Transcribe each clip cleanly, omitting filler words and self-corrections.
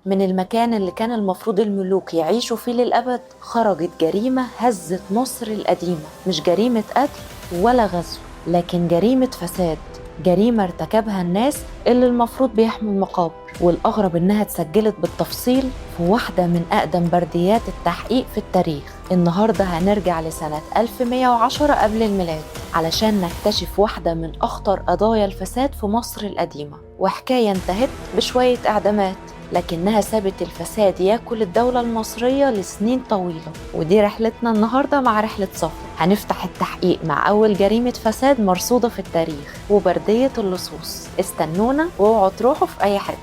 من المكان اللي كان المفروض الملوك يعيشوا فيه للأبد خرجت جريمة هزت مصر القديمة، مش جريمة قتل ولا غزو، لكن جريمة فساد، جريمة ارتكبها الناس اللي المفروض بيحموا المقابر. والأغرب إنها اتسجلت بالتفصيل في واحدة من أقدم برديات التحقيق في التاريخ. النهاردة هنرجع لسنة 1110 قبل الميلاد علشان نكتشف واحدة من أخطر قضايا الفساد في مصر القديمة، وحكاية انتهت بشوية إعدامات لكنها سابت الفساد ياكل الدولة المصرية لسنين طويلة. ودي رحلتنا النهاردة مع رحلة صفا، هنفتح التحقيق مع أول جريمة فساد مرصودة في التاريخ وبردية اللصوص. استنونا واوعوا تروحوا في أي حتة.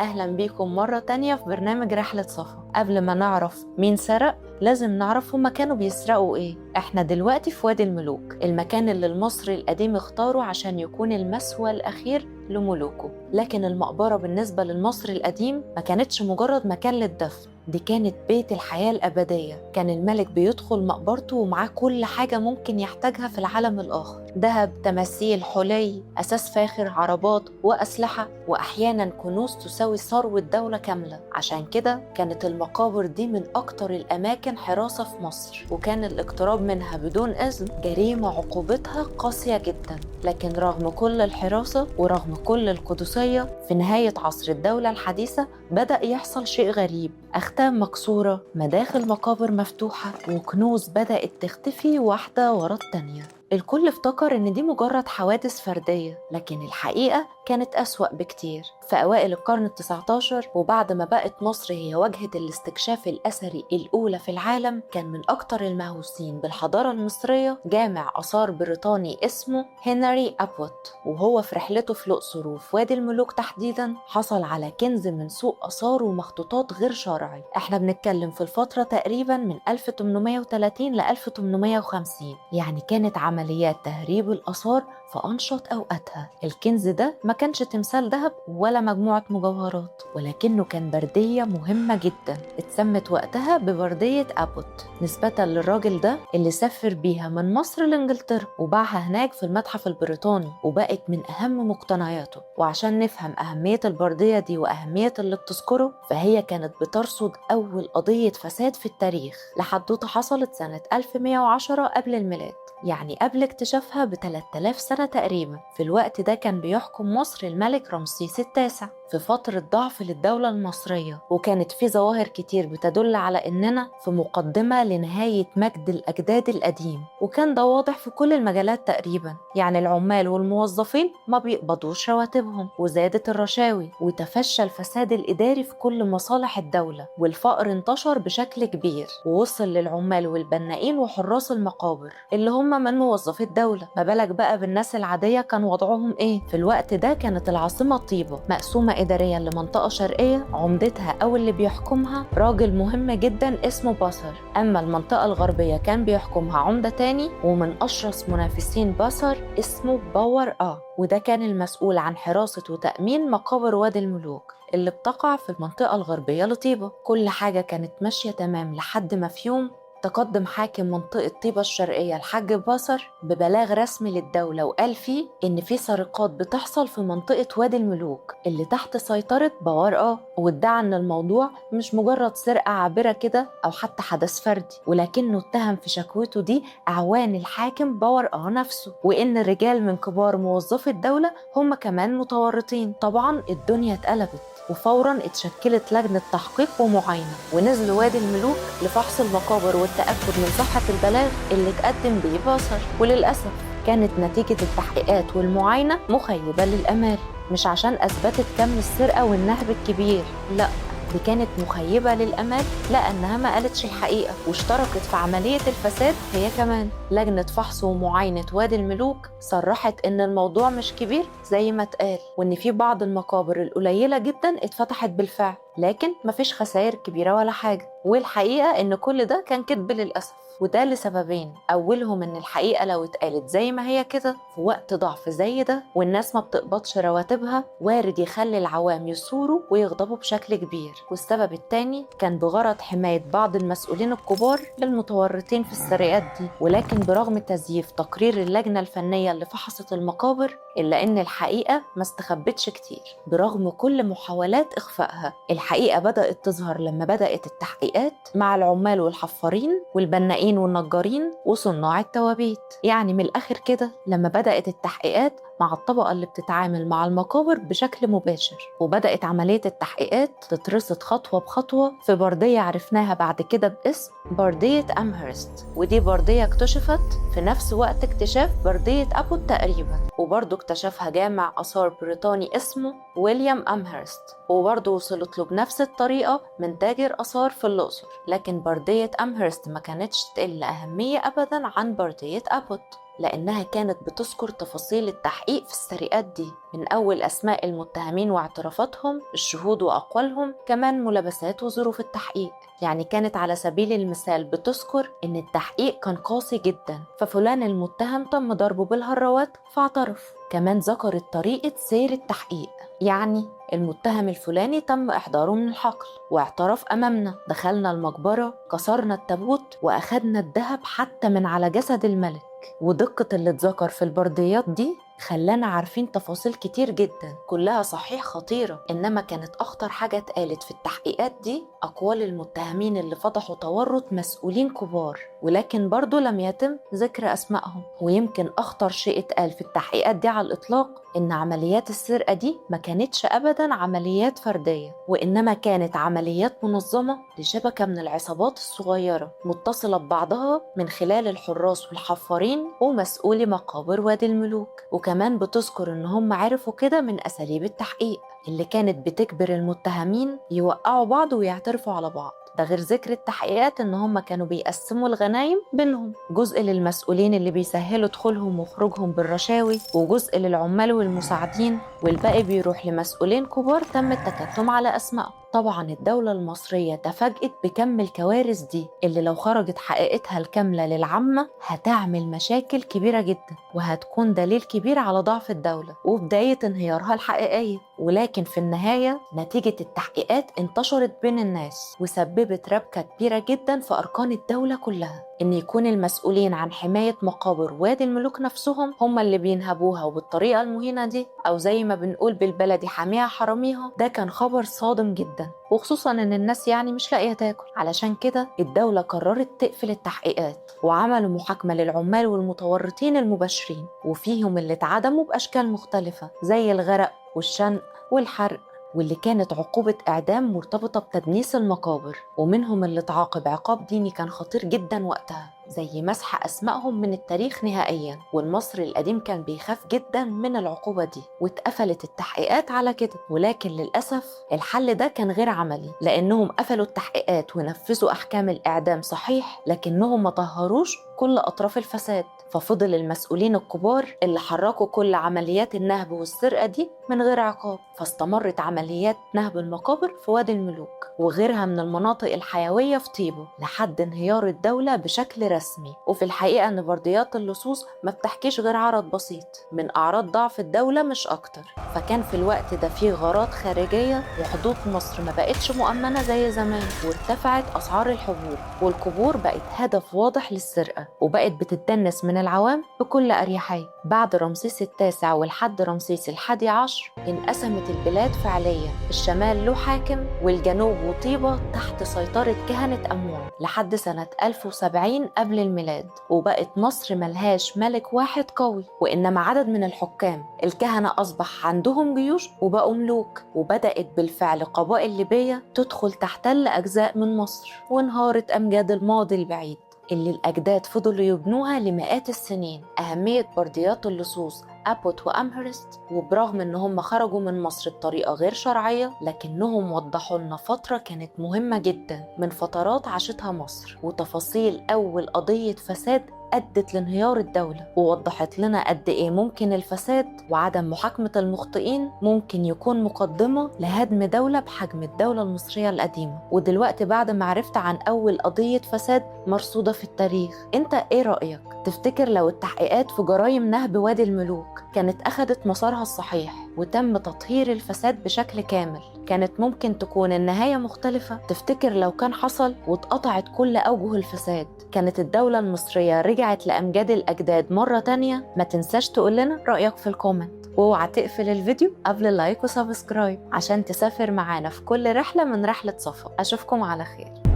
أهلا بيكم مرة تانية في برنامج رحلة صفا. قبل ما نعرف مين سرق لازم نعرف هما كانوا بيسرقوا ايه. احنا دلوقتي في وادي الملوك، المكان اللي المصري القديم اختاره عشان يكون المثوى الأخير لملوكه. لكن المقبرة بالنسبة للمصري القديم ما كانتش مجرد مكان للدفن، دي كانت بيت الحياة الأبدية. كان الملك بيدخل مقبرته ومعاه كل حاجة ممكن يحتاجها في العالم الآخر: ذهب، تماثيل، حلي، أساس فاخر، عربات وأسلحة، وأحيانا كنوز تساوي ثروة دولة كاملة. عشان كده كانت المقابر دي من أكتر الأماكن حراسة في مصر، وكان الاقتراب منها بدون إذن جريمة عقوبتها قاسية جدا. لكن رغم كل الحراسة ورغم كل القدسية، في نهاية عصر الدولة الحديثة بدأ يحصل شيء غريب: أختام مكسورة، مداخل مقابر مفتوحة، وكنوز بدأت تختفي واحدة ورا التانية. الكل افتكر إن دي مجرد حوادث فردية، لكن الحقيقة كانت أسوأ بكتير. في أوائل القرن ال19 وبعد ما بقت مصر هي واجهة الاستكشاف الأثري الأولى في العالم، كان من أكتر المهووسين بالحضارة المصرية جامع آثار بريطاني اسمه هنري أبوت. وهو في رحلته في الأقصر وفي وادي الملوك تحديدا حصل على كنز من سوق آثار ومخطوطات غير شرعي. احنا بنتكلم في الفترة تقريبا من 1830 ل 1850، يعني كانت عمليات تهريب الآثار في أنشط أوقاتها. الكنز ده ما كانش تمثال ذهب ولا مجموعة مجوهرات، ولكنه كان بردية مهمة جدا اتسمت وقتها ببردية أبوت نسبة للراجل ده اللي سافر بيها من مصر لإنجلترا وباعها هناك في المتحف البريطاني، وبقت من أهم مقتنياته. وعشان نفهم أهمية البردية دي وأهمية اللي بتذكره، فهي كانت بترصد أول قضية فساد في التاريخ. لحدوته حصلت سنة 1110 قبل الميلاد، يعني قبل اكتشافها ب3000 سنة تقريبا. في الوقت ده كان بيحكم مصر الملك رمسيس التاسع في فترة ضعف للدولة المصرية، وكانت في ظواهر كتير بتدل على إننا في مقدمة لنهاية مجد الأجداد القديم. وكان ده واضح في كل المجالات تقريبا، يعني العمال والموظفين ما بيقبضوش رواتبهم، وزادت الرشاوي، وتفشى الفساد الإداري في كل مصالح الدولة، والفقر انتشر بشكل كبير ووصل للعمال والبنائين وحراس المقابر اللي هم من موظفي الدولة. ما بالك بقى بالناس العادية كان وضعهم إيه؟ في الوقت ده كانت العاصمة طيبة مقسومة إداريا لمنطقة شرقية عمدتها أو اللي بيحكمها راجل مهم جدا اسمه باصر، أما المنطقة الغربية كان بيحكمها عمدة تاني ومن أشرس منافسين باصر اسمه باور وده كان المسؤول عن حراسة وتأمين مقابر وادي الملوك اللي بتقع في المنطقة الغربية لطيبة. كل حاجة كانت ماشية تمام لحد ما في يوم تقدم حاكم منطقة طيبة الشرقية الحاج باصر ببلاغ رسمي للدولة، وقال فيه إن في سرقات بتحصل في منطقة وادي الملوك اللي تحت سيطرة باور وادعى إن الموضوع مش مجرد سرقة عابرة كده أو حتى حدث فردي، ولكنه اتهم في شكوته دي أعوان الحاكم باور نفسه، وإن الرجال من كبار موظفي الدولة هم كمان متورطين. طبعا الدنيا اتقلبت، وفوراً اتشكلت لجنة تحقيق ومعاينة، ونزلوا وادي الملوك لفحص المقابر والتأكد من صحة البلاغ اللي اتقدم بيه باصر. وللأسف كانت نتيجة التحقيقات والمعاينة مخيبة للآمال، مش عشان أثبتت كم السرقة والنهب الكبير، لأ، دي كانت مخيبة للأمال لأنها ما قالتش الحقيقة واشتركت في عملية الفساد هي كمان. لجنة فحص ومعاينة وادي الملوك صرحت إن الموضوع مش كبير زي ما اتقال، وإن في بعض المقابر القليلة جدا اتفتحت بالفعل، لكن مفيش خسائر كبيرة ولا حاجة. والحقيقة إن كل ده كان كذب للأسف، وده لسببين. أولهم إن الحقيقة لو اتقالت زي ما هي كده في وقت ضعف زي ده والناس ما بتقبضش رواتبها، وارد يخلي العوام يثوروا ويغضبوا بشكل كبير. والسبب التاني كان بغرض حماية بعض المسؤولين الكبار للمتورطين في السرقات دي. ولكن برغم تزييف تقرير اللجنة الفنية اللي فحصت المقابر، إلا إن الحقيقة ما استخبتش كتير. برغم كل محاولات إخفائها، الحقيقة بدأت تظهر لما بدأت التحقيقات مع العمال والحفارين والبنائين والنجارين وصناع التوابيت. يعني من الآخر كده، لما بدأت التحقيقات مع الطبقة اللي بتتعامل مع المقابر بشكل مباشر، وبدأت عملية التحقيقات تترصد خطوة بخطوة في بردية عرفناها بعد كده باسم بردية أمهرست. ودي بردية اكتشفت في نفس وقت اكتشاف بردية أبوت تقريبا، وبرضه اكتشفها جامع آثار بريطاني اسمه ويليام أمهرست، وبرضه وصلت له بنفس الطريقة من تاجر آثار في الأقصر. لكن بردية أمهرست ما كانتش تقل أهمية أبدا عن بردية أبوت، لأنها كانت بتذكر تفاصيل التحقيق في السرقات دي، من أول أسماء المتهمين واعترافاتهم، الشهود وأقوالهم، كمان ملابسات وظروف التحقيق. يعني كانت على سبيل المثال بتذكر إن التحقيق كان قاسي جدا، ففلان المتهم تم ضربه بالهراوات فاعترف. كمان ذكرت طريقة سير التحقيق، يعني المتهم الفلاني تم إحضاره من الحقل واعترف أمامنا، دخلنا المقبرة، كسرنا التابوت وأخدنا الذهب حتى من على جسد الملك. ودقة اللي اتذكر في البرديات دي خلانا عارفين تفاصيل كتير جدا كلها صحيح خطيرة. إنما كانت أخطر حاجة اتقالت في التحقيقات دي أقوال المتهمين اللي فضحوا تورط مسؤولين كبار، ولكن برضو لم يتم ذكر أسمائهم. ويمكن أخطر شيء اتقال في التحقيقات دي على الإطلاق إن عمليات السرقة دي ما كانتش أبدا عمليات فردية، وإنما كانت عمليات منظمة لشبكة من العصابات الصغيرة متصلة ببعضها من خلال الحراس والحفارين ومسؤولي مقابر وادي الملوك. وكمان بتذكر إن هم عرفوا كده من أساليب التحقيق اللي كانت بتجبر المتهمين يوقعوا بعض ويعترفوا على بعض. ده غير ذكر التحقيقات إن هم كانوا بيقسموا الغنايم بينهم، جزء للمسؤولين اللي بيسهلوا دخولهم وخروجهم بالرشاوي، وجزء للعمال والمساعدين، والباقي بيروح لمسؤولين كبار تم التكتم على أسمائهم. طبعا الدولة المصرية تفاجئت بكم الكوارث دي اللي لو خرجت حقيقتها الكاملة للعامة هتعمل مشاكل كبيرة جدا، وهتكون دليل كبير على ضعف الدولة وبداية انهيارها الحقيقية. ولكن في النهاية نتيجة التحقيقات انتشرت بين الناس وسببت ربكة كبيرة جدا في أركان الدولة كلها، إن يكون المسؤولين عن حماية مقابر وادي الملوك نفسهم هم اللي بينهبوها وبالطريقة المهينة دي، أو زي ما بنقول بالبلدي حاميها حراميها. ده كان خبر صادم جدا، وخصوصا إن الناس يعني مش لاقية تاكل. علشان كده الدولة قررت تقفل التحقيقات، وعملوا محاكمة للعمال والمتورطين المباشرين، وفيهم اللي اتعدموا بأشكال مختلفة زي الغرق والشنق والحرق، واللي كانت عقوبة إعدام مرتبطة بتدنيس المقابر. ومنهم اللي اتعاقب عقاب ديني كان خطير جدا وقتها، زي مسح أسمائهم من التاريخ نهائيا. والمصري القديم كان بيخاف جدا من العقوبة دي، واتقفلت التحقيقات على كده. ولكن للأسف الحل ده كان غير عملي، لأنهم قفلوا التحقيقات ونفذوا أحكام الإعدام صحيح، لكنهم ما طهروش كل أطراف الفساد. ففضل المسؤولين الكبار اللي حركوا كل عمليات النهب والسرقة دي من غير عقاب. فاستمرت عمليات نهب المقابر في وادي الملوك وغيرها من المناطق الحيوية في طيبة لحد انهيار الدولة بشكل رسمي. وفي الحقيقة ان برديات اللصوص ما بتحكيش غير عرض بسيط من أعراض ضعف الدولة مش أكتر. فكان في الوقت ده فيه غارات خارجية، وحدود مصر ما بقتش مؤمنة زي زمان، وارتفعت أسعار الحبوب، والقبور بقت هدف واضح للسرقة، وبقت بتتدنس من العوام بكل أريحية. بعد رمسيس التاسع ولحد رمسيس الحادي عشر انقسمت البلاد فعليا، الشمال له حاكم والجنوب وطيبة تحت سيطرة كهنة أمون لحد سنة 1070 قبل الميلاد. وبقت مصر ملهاش ملك واحد قوي، وإنما عدد من الحكام. الكهنة أصبح عندهم جيوش وبقوا ملوك، وبدأت بالفعل قبائل ليبية تدخل تحتل أجزاء من مصر، وانهارت أمجاد الماضي البعيد اللي الأجداد فضلوا يبنوها لمئات السنين. أهمية برديات اللصوص أبوت وأمهرست، وبرغم إنهم خرجوا من مصر بطريقة غير شرعية، لكنهم وضحوا لنا فترة كانت مهمة جدا من فترات عاشتها مصر، وتفاصيل أول قضية فساد أدت لانهيار الدولة، ووضحت لنا قد إيه ممكن الفساد وعدم محاكمة المخطئين ممكن يكون مقدمة لهدم دولة بحجم الدولة المصرية القديمة. ودلوقتي بعد ما عرفت عن أول قضية فساد مرصودة في التاريخ، أنت إيه رأيك؟ تفتكر لو التحقيقات في جرائم نهب وادي الملوك كانت أخدت مسارها الصحيح وتم تطهير الفساد بشكل كامل، كانت ممكن تكون النهاية مختلفة؟ تفتكر لو كان حصل واتقطعت كل أوجه الفساد كانت الدولة المصرية رجعت لأمجاد الأجداد مرة تانية؟ ما تنساش تقول لنا رأيك في الكومنت، واوعى تقفل الفيديو قبل اللايك وسبسكرايب عشان تسافر معانا في كل رحلة من رحلة صفا. أشوفكم على خير.